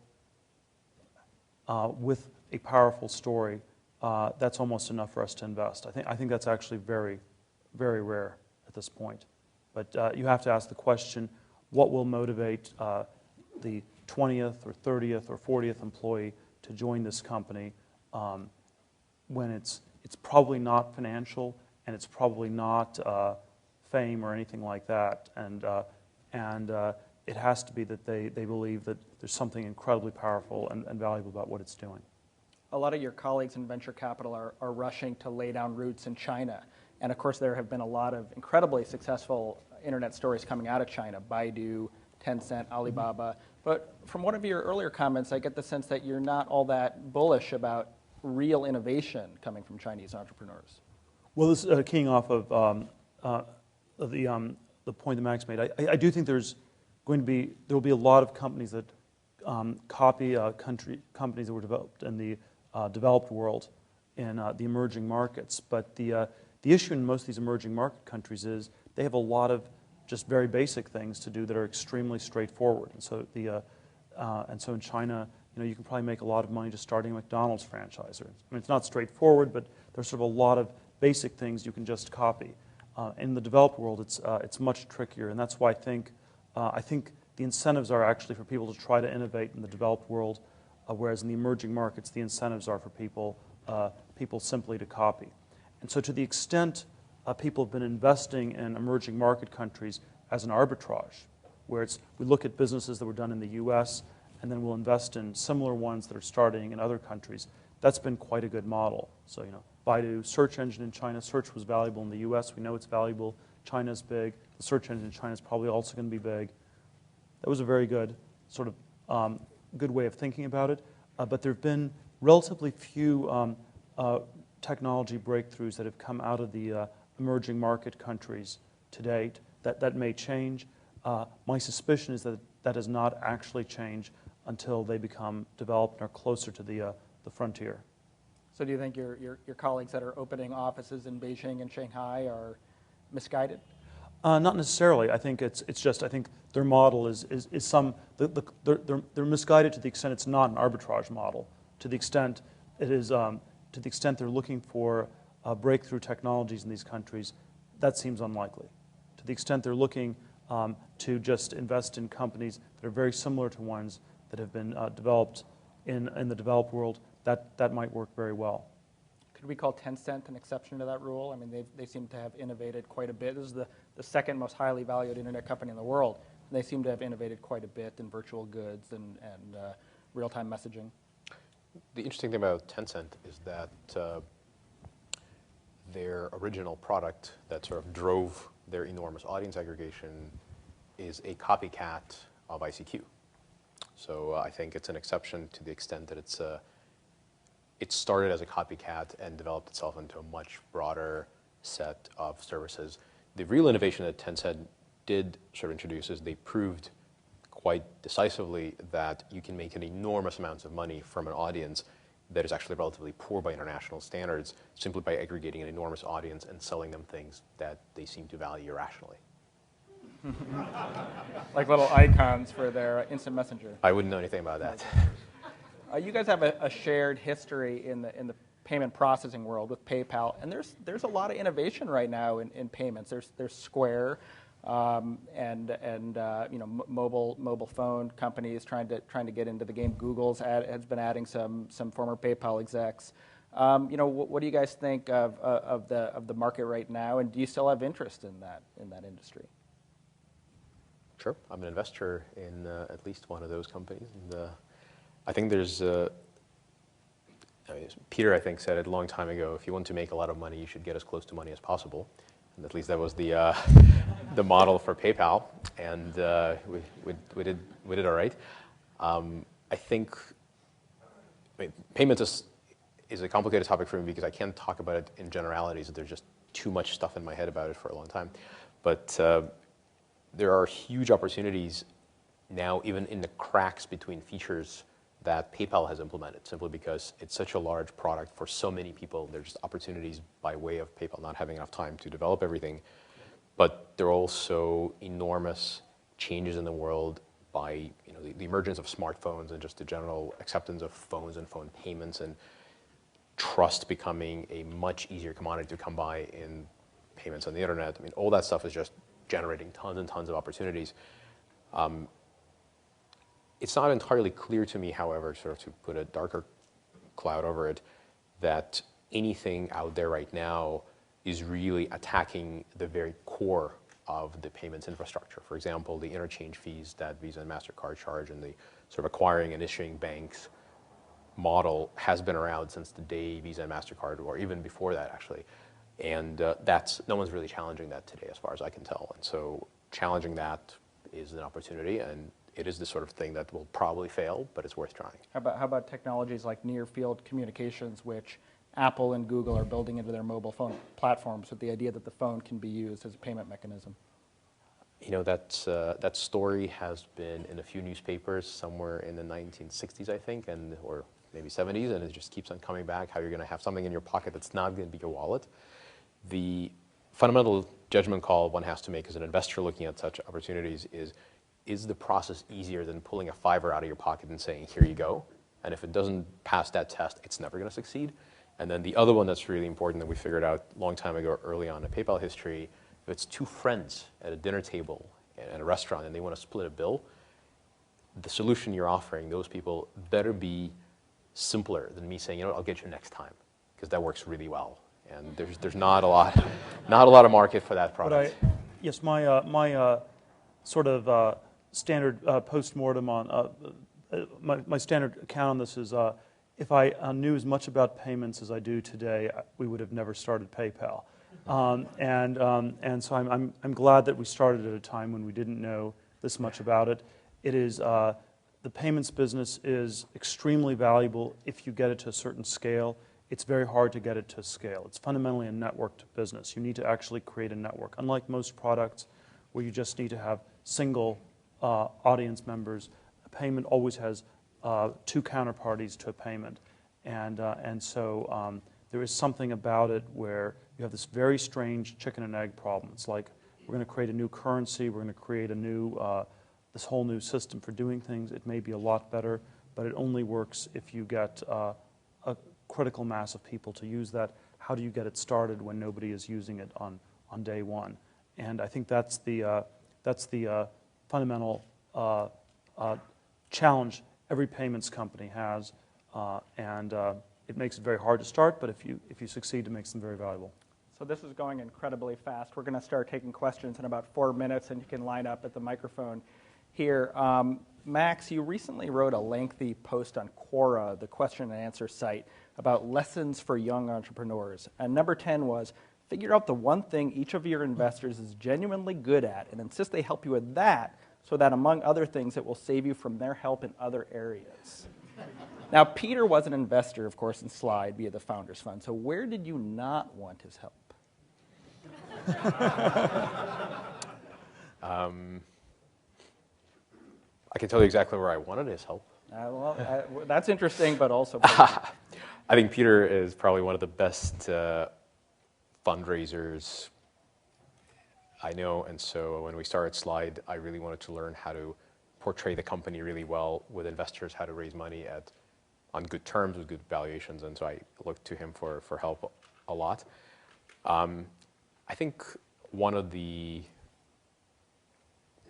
with a powerful story, that's almost enough for us to invest. I think that's actually very, very rare at this point. But you have to ask the question, what will motivate the 20th or 30th or 40th employee to join this company when it's probably not financial, and it's probably not fame or anything like that, and it has to be that they believe that there's something incredibly powerful and valuable about what it's doing. A lot of your colleagues in venture capital are rushing to lay down roots in China, and of course there have been a lot of incredibly successful internet stories coming out of China, Baidu, Tencent, Alibaba. But from one of your earlier comments, I get the sense that you're not all that bullish about real innovation coming from Chinese entrepreneurs. Well, this is keying off of the point that Max made. I do think there will be a lot of companies that copy companies that were developed in the developed world in the emerging markets. But the issue in most of these emerging market countries is they have a lot of just very basic things to do that are extremely straightforward. And so in China, you can probably make a lot of money just starting a McDonald's franchise. I mean, it's not straightforward, but there's sort of a lot of basic things you can just copy. In the developed world, it's much trickier, and that's why I think the incentives are actually for people to try to innovate in the developed world, whereas in the emerging markets, the incentives are for people simply to copy. And so to the extent people have been investing in emerging market countries as an arbitrage, where we look at businesses that were done in the U.S., and then we'll invest in similar ones that are starting in other countries, that's been quite a good model. So, Baidu, search engine in China, search was valuable in the U.S., we know it's valuable, China's big, the search engine in China is probably also going to be big. That was a very good sort of good way of thinking about it, but there have been relatively few technology breakthroughs that have come out of the emerging market countries to date. That may change. My suspicion is that that does not actually change until they become developed and are closer to the frontier. So do you think your colleagues that are opening offices in Beijing and Shanghai are misguided? Not necessarily. I think it's just, I think their model is they're misguided to the extent it's not an arbitrage model. To the extent it is, to the extent they're looking for breakthrough technologies in these countries, that seems unlikely. To the extent they're looking to just invest in companies that are very similar to ones that have been developed in the developed world, that might work very well. Could we call Tencent an exception to that rule? I mean, they seem to have innovated quite a bit. This is the second most highly valued internet company in the world. They seem to have innovated quite a bit in virtual goods and real-time messaging. The interesting thing about Tencent is that their original product that sort of drove their enormous audience aggregation is a copycat of ICQ. So I think it's an exception to the extent that it started as a copycat and developed itself into a much broader set of services. The real innovation that Tencent did sort of introduce is they proved quite decisively that you can make an enormous amounts of money from an audience that is actually relatively poor by international standards simply by aggregating an enormous audience and selling them things that they seem to value irrationally. Like little icons for their instant messenger. I wouldn't know anything about that. You guys have a shared history in the payment processing world with PayPal, and there's a lot of innovation right now in payments. There's Square, and mobile phone companies trying to get into the game. Google's has been adding some former PayPal execs. What do you guys think of the market right now, and do you still have interest in that industry? Sure, I'm an investor in at least one of those companies, and I think there's. Peter, I think, said it a long time ago, if you want to make a lot of money, you should get as close to money as possible. And at least that was the the model for PayPal, and we did all right. I think payments is a complicated topic for me because I can't talk about it in generalities. There's just too much stuff in my head about it for a long time. But there are huge opportunities now, even in the cracks between features that PayPal has implemented, simply because it's such a large product for so many people. There's just opportunities by way of PayPal not having enough time to develop everything. But there are also enormous changes in the world by the emergence of smartphones and just the general acceptance of phones and phone payments, and trust becoming a much easier commodity to come by in payments on the internet. I mean, all that stuff is just generating tons and tons of opportunities. It's not entirely clear to me, however, sort of to put a darker cloud over it, that anything out there right now is really attacking the very core of the payments infrastructure. For example, the interchange fees that Visa and MasterCard charge, and the sort of acquiring and issuing banks model has been around since the day Visa and MasterCard, or even before that, actually. And no one's really challenging that today, as far as I can tell. And so challenging that is an opportunity, and it is the sort of thing that will probably fail, but it's worth trying. How about technologies like near-field communications, which Apple and Google are building into their mobile phone platforms with the idea that the phone can be used as a payment mechanism? That story has been in a few newspapers somewhere in the 1960s, I think, or maybe 70s, and it just keeps on coming back, how you're going to have something in your pocket that's not going to be your wallet. The fundamental judgment call one has to make as an investor looking at such opportunities is the process easier than pulling a $5 out of your pocket and saying, here you go? And if it doesn't pass that test, it's never going to succeed. And then the other one that's really important that we figured out a long time ago, early on in PayPal history, if it's two friends at a dinner table at a restaurant and they want to split a bill, the solution you're offering those people better be simpler than me saying, I'll get you next time, because that works really well. And there's not a lot of market for that product. Yes, my sort of standard post-mortem on my standard account on this is if I knew as much about payments as I do today, we would have never started PayPal. And so I'm glad that we started at a time when we didn't know this much about it. It is the payments business is extremely valuable if you get it to a certain scale. It's very hard to get it to scale. It's fundamentally a networked business. You need to actually create a network. Unlike most products where you just need to have single audience members, a payment always has two counterparties to a payment. And so there is something about it where you have this very strange chicken and egg problem. It's like we're going to create a new currency, we're going to create a new, this whole new system for doing things. It may be a lot better, but it only works if you get a critical mass of people to use that. How do you get it started when nobody is using it on day one? And I think that's the fundamental challenge every payments company has, and it makes it very hard to start, but if you succeed, it makes them very valuable. So this is going incredibly fast. We're going to start taking questions in about 4 minutes, and you can line up at the microphone here. Max, you recently wrote a lengthy post on Quora, the question and answer site, about lessons for young entrepreneurs. And number 10 was, figure out the one thing each of your investors is genuinely good at and insist they help you with that, so that among other things, it will save you from their help in other areas. Now, Peter was an investor, of course, in Slide via the Founders Fund. So where did you not want his help? I can tell you exactly where I wanted his help. That's interesting, but also... I think Peter is probably one of the best fundraisers I know, and so when we started Slide, I really wanted to learn how to portray the company really well with investors, how to raise money on good terms with good valuations, and so I looked to him for help a lot. I think one of the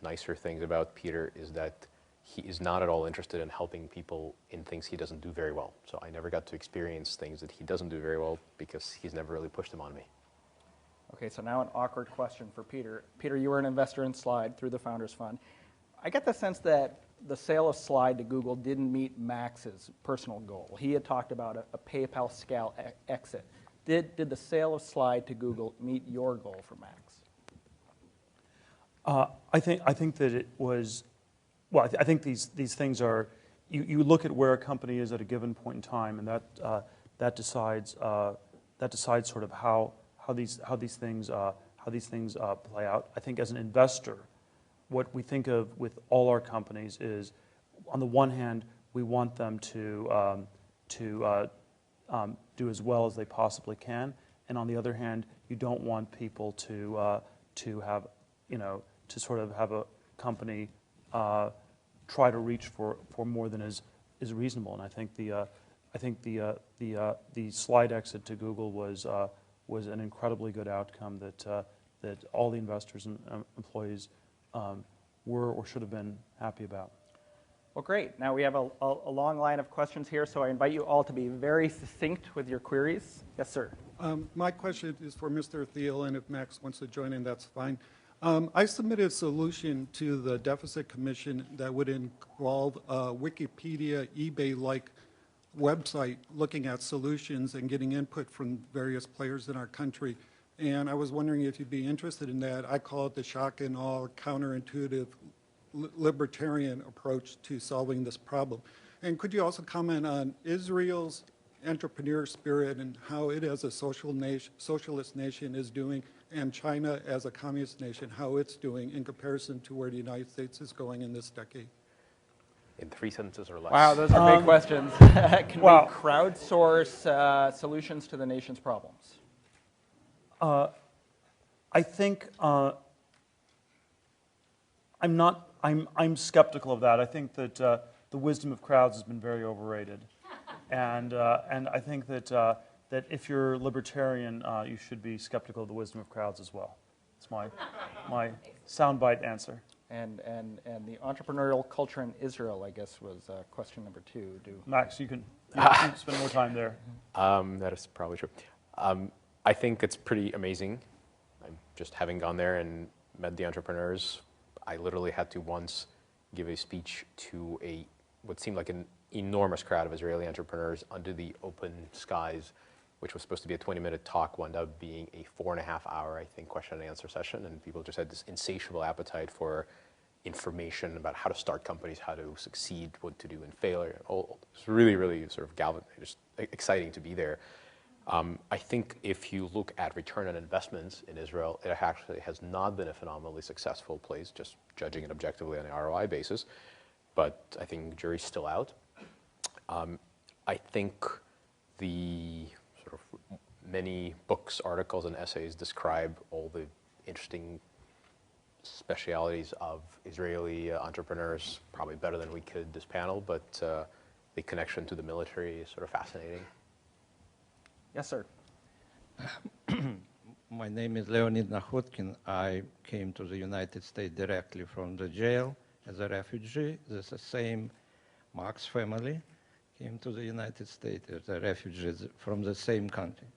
nicer things about Peter is that he is not at all interested in helping people in things he doesn't do very well. So I never got to experience things that he doesn't do very well because he's never really pushed them on me. Okay, so now an awkward question for Peter. Peter, you were an investor in Slide through the Founders Fund. I get the sense that the sale of Slide to Google didn't meet Max's personal goal. He had talked about a PayPal scale exit. Did the sale of Slide to Google meet your goal for Max? I think that it was, well, I think these things are, you look at where a company is at a given point in time, and that decides sort of how these things play out. I think as an investor, what we think of with all our companies is, on the one hand, we want them to do as well as they possibly can, and on the other hand, you don't want people to have, to sort of have a company try to reach for more than is reasonable. And I think the slide exit to Google was an incredibly good outcome that all the investors and employees were or should have been happy about. Well, great. Now we have a long line of questions here, so I invite you all to be very succinct with your queries. Yes, sir. My question is for Mr. Theil, and if Max wants to join in, that's fine. I submitted a solution to the Deficit Commission that would involve a Wikipedia, eBay-like website looking at solutions and getting input from various players in our country. And I was wondering if you'd be interested in that. I call it the shock and awe, counterintuitive, libertarian approach to solving this problem. And could you also comment on Israel's entrepreneur spirit and how it as a socialist nation is doing, and China as a communist nation, how it's doing in comparison to where the United States is going in this decade? In 3 sentences or less. Wow, those are big questions. Can we crowdsource solutions to the nation's problems? I think I'm skeptical of that. I think that the wisdom of crowds has been very overrated, and I think that if you're libertarian, you should be skeptical of the wisdom of crowds as well. It's my soundbite answer. And the entrepreneurial culture in Israel, I guess, was question number 2. Max, you can spend more time there. That is probably true. I think it's pretty amazing. I'm just having gone there and met the entrepreneurs. I literally had to once give a speech to what seemed like an enormous crowd of Israeli entrepreneurs under the open skies, which was supposed to be a 20-minute talk, wound up being a 4.5-hour, I think, question and answer session. And people just had this insatiable appetite for information about how to start companies, how to succeed, what to do in failure. It's really, really sort of just exciting to be there. I think if you look at return on investments in Israel, it actually has not been a phenomenally successful place, just judging it objectively on an ROI basis. But I think the jury's still out. I think the sort of many books, articles, and essays describe all the interesting specialities of Israeli entrepreneurs, probably better than we could this panel, but the connection to the military is sort of fascinating. Yes, sir. My name is Leonid Nakhotkin. I came to the United States directly from the jail as a refugee. This is the same Marx family came to the United States as a refugee from the same country.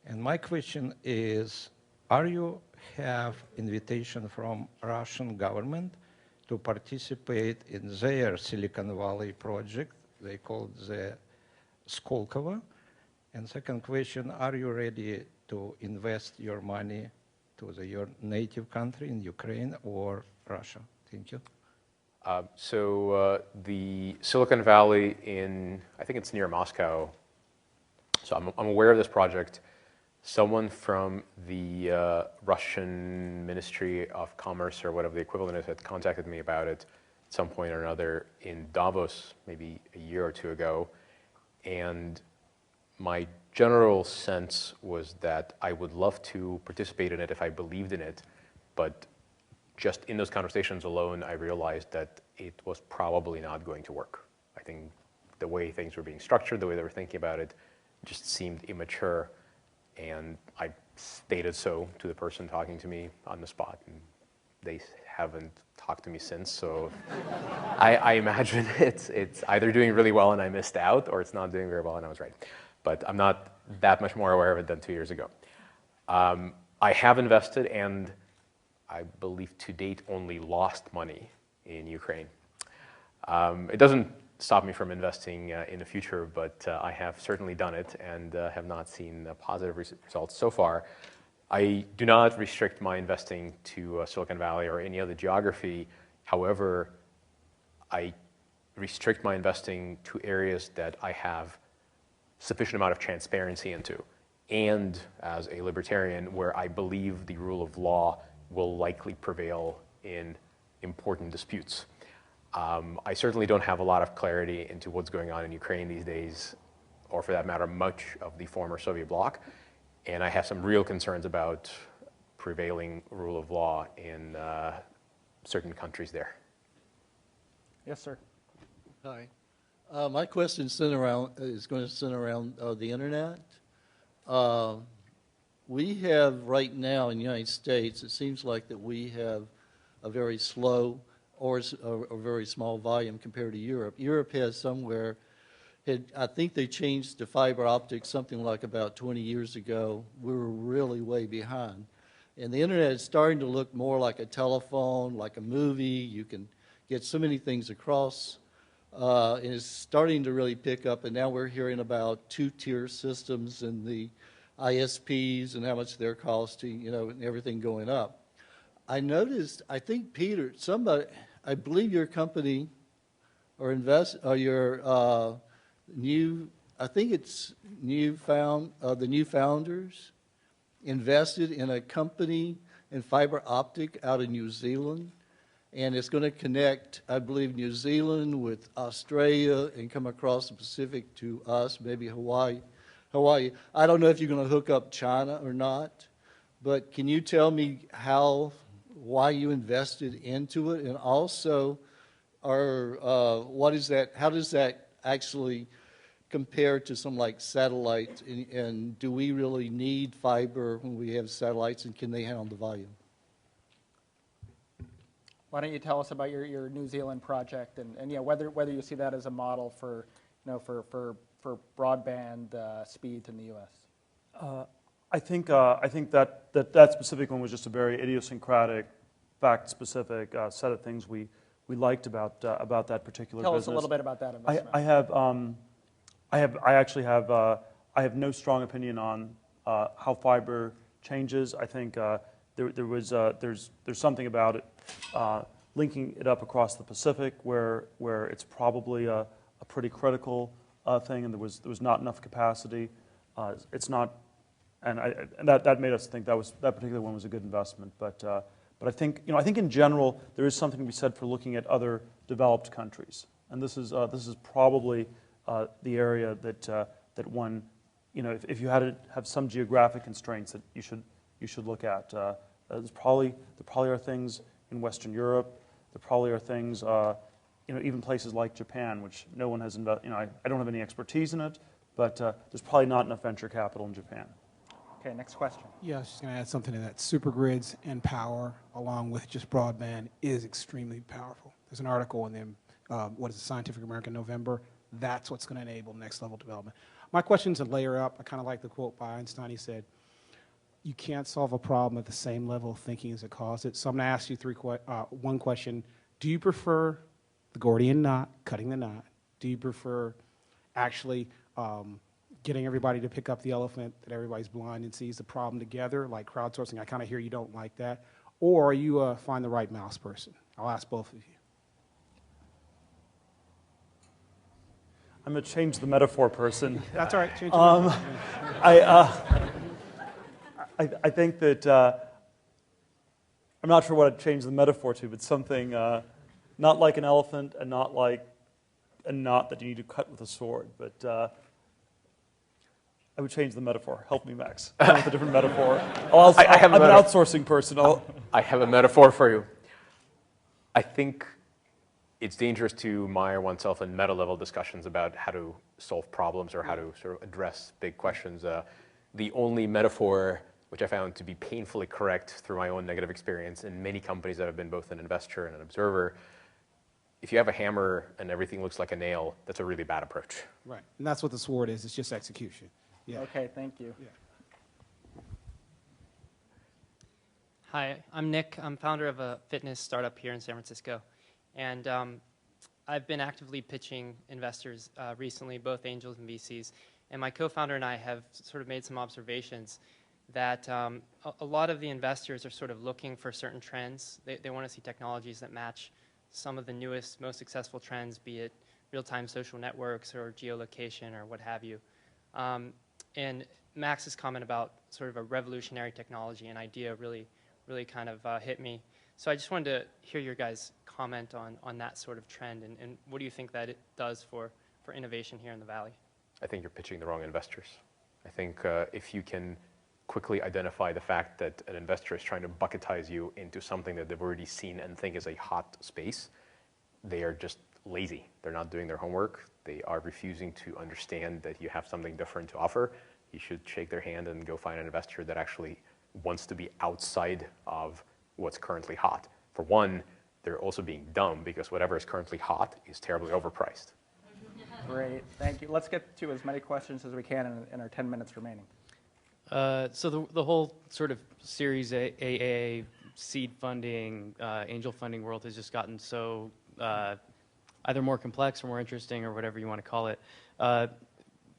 And my question is, are you have invitation from Russian government to participate in their Silicon Valley project? They call it the Skolkovo. And second question, are you ready to invest your money to your native country in Ukraine or Russia? Thank you. So the Silicon Valley I think it's near Moscow. So I'm aware of this project. Someone from the Russian Ministry of Commerce or whatever the equivalent is had contacted me about it at some point or another in Davos, maybe a year or two ago. And my general sense was that I would love to participate in it if I believed in it, but just in those conversations alone, I realized that it was probably not going to work. I think the way things were being structured, the way they were thinking about it, just seemed immature, and I stated so to the person talking to me on the spot, and they haven't talked to me since, so I imagine it's either doing really well and I missed out, or it's not doing very well and I was right. But I'm not that much more aware of it than 2 years ago. I have invested, and I believe to date only lost money in Ukraine. It doesn't stop me from investing in the future, but I have certainly done it and have not seen positive results so far. I do not restrict my investing to Silicon Valley or any other geography. However, I restrict my investing to areas that I have sufficient amount of transparency into, and as a libertarian, where I believe the rule of law will likely prevail in important disputes. I certainly don't have a lot of clarity into what's going on in Ukraine these days, or for that matter, much of the former Soviet bloc, and I have some real concerns about prevailing rule of law in certain countries there. Yes, sir. Hi. My question is going to center around the internet. We have right now in the United States, it seems like that we have a very slow or a very small volume compared to Europe. Europe has somewhere, I think they changed to fiber optics something like about 20 years ago. We were really way behind. And the internet is starting to look more like a telephone, like a movie. You can get so many things across. And it's starting to really pick up, and now we're hearing about two-tier systems and the ISPs and how much they're costing, and everything going up. I noticed, I think, Peter, I believe your company or your I think it's the new founders invested in a company in fiber optic out of New Zealand. And it's going to connect, I believe, New Zealand with Australia and come across the Pacific to us, maybe Hawaii. I don't know if you're going to hook up China or not, but can you tell me why you invested into it, and also, how does that actually compare to some like satellites? And do we really need fiber when we have satellites, and can they handle the volume? Why don't you tell us about your New Zealand project and whether you see that as a model for for broadband speeds in the U.S.? I think that specific one was just a very idiosyncratic, fact-specific set of things we liked about that particular Tell business. us a little bit about that investment. I have no strong opinion on how fiber changes. I think there's something about it linking it up across the Pacific where it's probably a pretty critical thing, and there was not enough capacity. It's not, and that made us think that particular one was a good investment. But I think in general there is something to be said for looking at other developed countries, and this is probably the area that one, if you had to have some geographic constraints that you should look at. There probably are things in Western Europe. There probably are things, even places like Japan, which no one has invested. I don't have any expertise in it, but there's probably not enough venture capital in Japan. Okay, next question. Yeah, I was just going to add something to that. Supergrids and power, along with just broadband, is extremely powerful. There's an article in the Scientific American November. That's what's going to enable next level development. My question's a layer up. I kind of like the quote by Einstein. He said, you can't solve a problem at the same level of thinking as it caused it. So I'm going to ask you one question. Do you prefer the Gordian knot, cutting the knot? Do you prefer actually getting everybody to pick up the elephant that everybody's blind and sees the problem together, like crowdsourcing? I kind of hear you don't like that. Or are you a find the right mouse person? I'll ask both of you. I'm a change the metaphor person. That's all right. Change the metaphor. I think that I'm not sure what I'd change the metaphor to, but something not like an elephant and not like a knot that you need to cut with a sword. But I would change the metaphor. Help me, Max. Come up with a different metaphor. I'm an outsourcing person. I have a metaphor for you. I think it's dangerous to mire oneself in meta-level discussions about how to solve problems or how to sort of address big questions. The only metaphor which I found to be painfully correct through my own negative experience in many companies that have been both an investor and an observer, if you have a hammer and everything looks like a nail, that's a really bad approach. Right, and that's what the sword is. It's just execution. Yeah. Okay, thank you. Yeah. Hi, I'm Nick. I'm founder of a fitness startup here in San Francisco. And I've been actively pitching investors recently, both angels and VCs. And my co-founder and I have sort of made some observations that a lot of the investors are sort of looking for certain trends. They want to see technologies that match some of the newest, most successful trends, be it real-time social networks or geolocation or what have you. And Max's comment about sort of a revolutionary technology and idea really kind of hit me. So I just wanted to hear your guys' comment on that sort of trend, and what do you think that it does for innovation here in the Valley? I think you're pitching the wrong investors. I think if you can quickly identify the fact that an investor is trying to bucketize you into something that they've already seen and think is a hot space, they are just lazy. They're not doing their homework. They are refusing to understand that you have something different to offer. You should shake their hand and go find an investor that actually wants to be outside of what's currently hot. For one, they're also being dumb because whatever is currently hot is terribly overpriced. Great, thank you. Let's get to as many questions as we can in our 10 minutes remaining. So the whole sort of Series AA seed funding, angel funding world has just gotten so either more complex or more interesting or whatever you want to call it.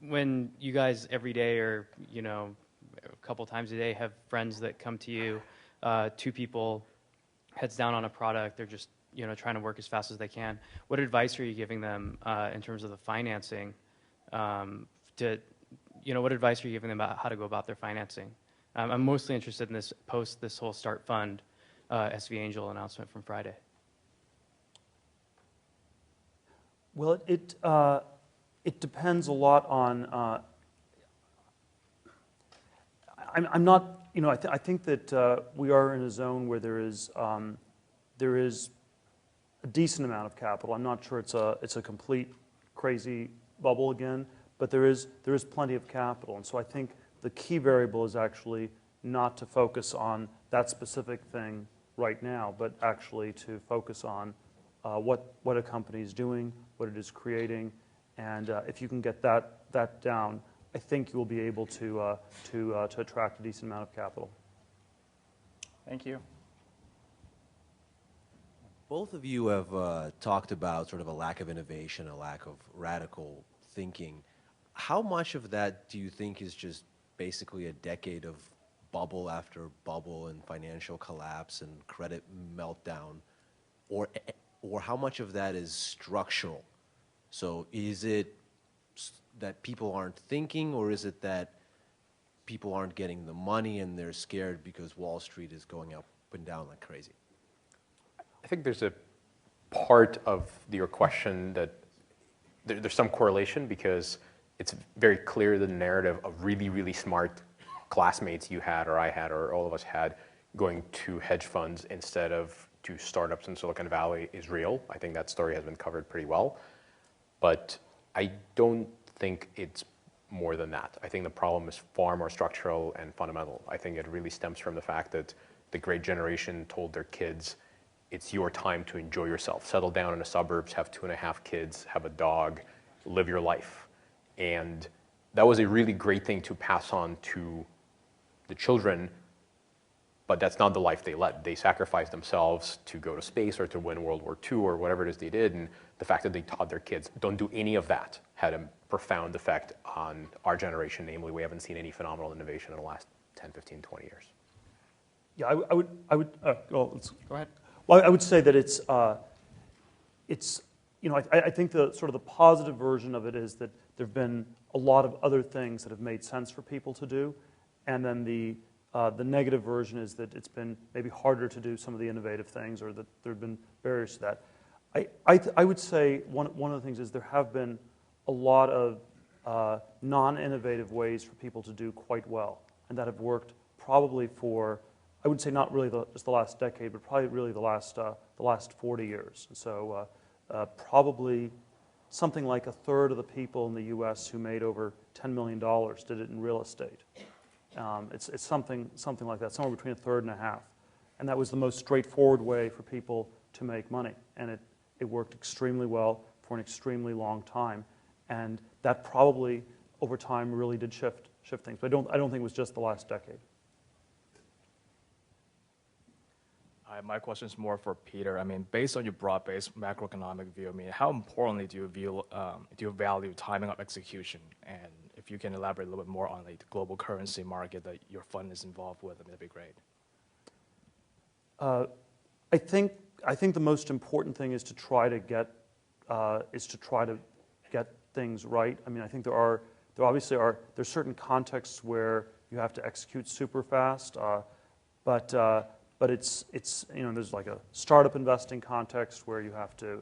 When you guys every day or, you know, a couple times a day have friends that come to you, two people, heads down on a product, they're just, you know, trying to work as fast as they can. What advice are you giving them in terms of the financing what advice are you giving them about how to go about their financing? I'm mostly interested in this this whole Start Fund SV Angel announcement from Friday. Well, it depends a lot on. I'm not, you know, I think that we are in a zone where there is a decent amount of capital. I'm not sure it's a complete crazy bubble again, but there is plenty of capital, and so I think the key variable is actually not to focus on that specific thing right now, but actually to focus on what a company is doing, what it is creating, and if you can get that down, I think you will be able to attract a decent amount of capital. Thank you. Both of you have talked about sort of a lack of innovation, a lack of radical thinking. How much of that do you think is just basically a decade of bubble after bubble and financial collapse and credit meltdown, or how much of that is structural? So is it that people aren't thinking, or is it that people aren't getting the money and they're scared because Wall Street is going up and down like crazy? I think there's a part of your question that there's some correlation, because it's very clear the narrative of really, really smart classmates you had, or I had, or all of us had, going to hedge funds instead of to startups in Silicon Valley is real. I think that story has been covered pretty well. But I don't think it's more than that. I think the problem is far more structural and fundamental. I think it really stems from the fact that the great generation told their kids, it's your time to enjoy yourself. Settle down in the suburbs, have 2.5 kids, have a dog, live your life. And that was a really great thing to pass on to the children, but that's not the life they led. They sacrificed themselves to go to space or to win World War II or whatever it is they did, and the fact that they taught their kids, don't do any of that, had a profound effect on our generation. Namely, we haven't seen any phenomenal innovation in the last 10, 15, 20 years. Yeah, I would Go ahead. Well, I would say that it's you know, I think the sort of the positive version of it is that there have been a lot of other things that have made sense for people to do, and then the negative version is that it's been maybe harder to do some of the innovative things, or that there have been barriers to that. I would say one of the things is there have been a lot of non-innovative ways for people to do quite well, and that have worked probably for, I would say not really just the last decade, but probably really the last 40 years. And so probably something like a third of the people in the U.S. who made over $10 million did it in real estate. It's something like that, somewhere between a third and a half. And that was the most straightforward way for people to make money. And it worked extremely well for an extremely long time. And that probably, over time, really did shift things. But I don't think it was just the last decade. My question is more for Peter. I mean, based on your broad-based macroeconomic view, I mean, how importantly do you value timing of execution? And if if you can elaborate a little bit more on like the global currency market that your fund is involved with, I mean, that'd be great. I think the most important thing is to try to get things right. I mean, I think there obviously are there's certain contexts where you have to execute super fast, but it's there's like a startup investing context where you have to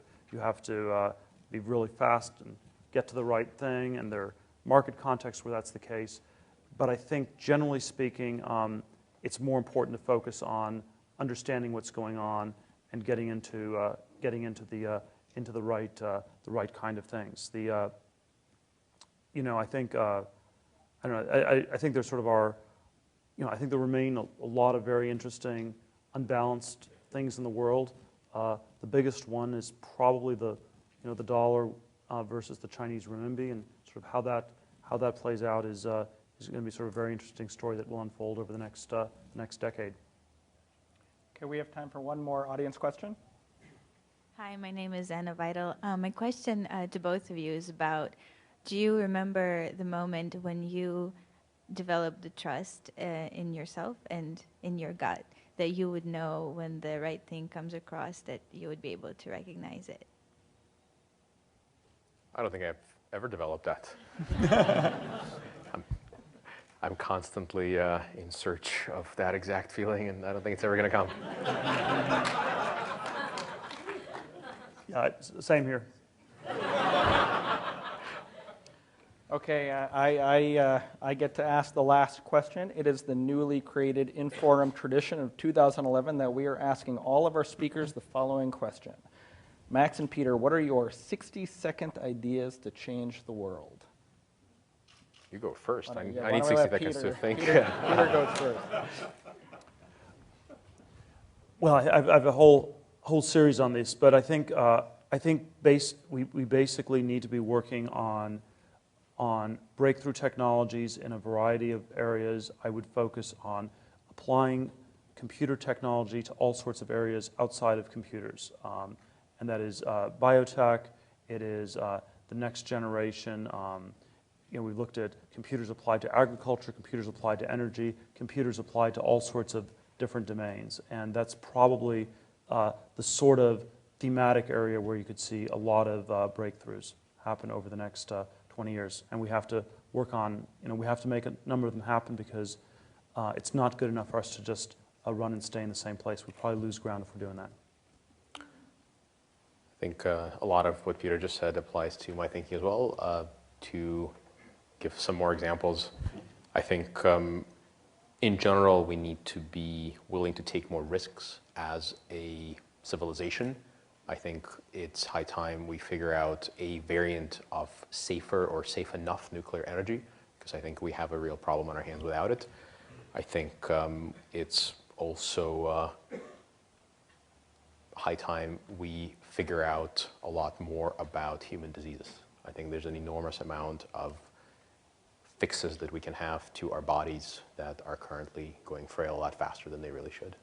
be really fast and get to the right thing, and there are market contexts where that's the case. But I think generally speaking, it's more important to focus on understanding what's going on and getting into the right kind of things. I think I don't know. I think there sort of are, I think there remain a lot of very interesting, unbalanced things in the world. The biggest one is probably the dollar versus the Chinese renminbi, and sort of how that plays out is going to be sort of a very interesting story that will unfold over the next decade. Okay, we have time for one more audience question. Hi, my name is Anna Vital. My question to both of you is about, do you remember the moment when you developed the trust in yourself and in your gut that you would know when the right thing comes across, that you would be able to recognize it? I don't think I've ever developed that. I'm constantly in search of that exact feeling, and I don't think it's ever going to come. Yeah, same here. Okay, I get to ask the last question. It is the newly created Inforum tradition of 2011 that we are asking all of our speakers the following question. Max and Peter, what are your 60-second ideas to change the world? You go first. I Why need don't we 60 let seconds Peter- to think. Peter goes first. Well, I have a whole series on this, but I think we basically need to be working on breakthrough technologies in a variety of areas. I would focus on applying computer technology to all sorts of areas outside of computers, and that is biotech. It is the next generation. We've looked at computers applied to agriculture, computers applied to energy, computers applied to all sorts of different domains, and that's probably the sort of thematic area where you could see a lot of breakthroughs happen over the next 20 years. And we have to work on, we have to make a number of them happen, because it's not good enough for us to just run and stay in the same place. We'd probably lose ground if we're doing that. I think a lot of what Peter just said applies to my thinking as well. To give some more examples, I think in general we need to be willing to take more risks as a civilization. I think it's high time we figure out a variant of safer or safe enough nuclear energy, because I think we have a real problem on our hands without it. I think it's also high time we figure out a lot more about human diseases. I think there's an enormous amount of fixes that we can have to our bodies that are currently going frail a lot faster than they really should.